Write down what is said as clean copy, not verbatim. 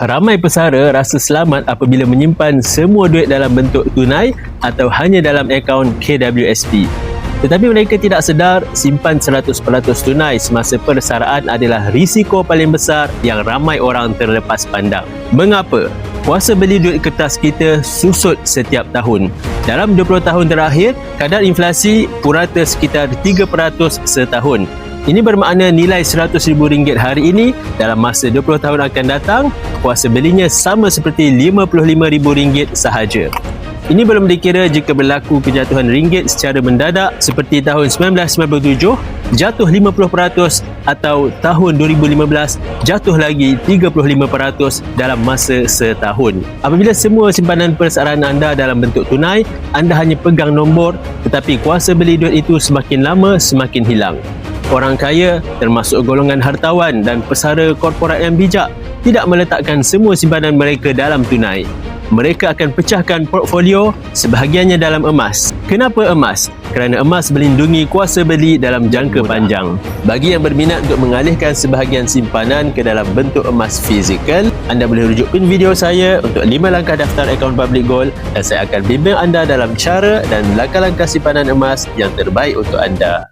Ramai pesara rasa selamat apabila menyimpan semua duit dalam bentuk tunai atau hanya dalam akaun KWSP. Tetapi mereka tidak sedar simpan 100% tunai semasa persaraan adalah risiko paling besar yang ramai orang terlepas pandang. Mengapa? Kuasa beli duit kertas kita susut setiap tahun. Dalam 20 tahun terakhir, kadar inflasi purata sekitar 3% setahun. Ini bermakna nilai RM100,000 hari ini dalam masa 20 tahun akan datang, kuasa belinya sama seperti RM55,000 sahaja. Ini belum dikira jika berlaku kejatuhan ringgit secara mendadak seperti tahun 1997, jatuh 50% atau tahun 2015, jatuh lagi 35% dalam masa setahun. Apabila semua simpanan persaraan anda dalam bentuk tunai, anda hanya pegang nombor tetapi kuasa beli duit itu semakin lama semakin hilang. Orang kaya, termasuk golongan hartawan dan pesara korporat yang bijak, tidak meletakkan semua simpanan mereka dalam tunai. Mereka akan pecahkan portfolio, sebahagiannya dalam emas. Kenapa emas? Kerana emas melindungi kuasa beli dalam jangka panjang. Bagi yang berminat untuk mengalihkan sebahagian simpanan ke dalam bentuk emas fizikal, anda boleh rujuk pin video saya untuk 5 langkah daftar akaun Public Gold dan saya akan bimbing anda dalam cara dan langkah-langkah simpanan emas yang terbaik untuk anda.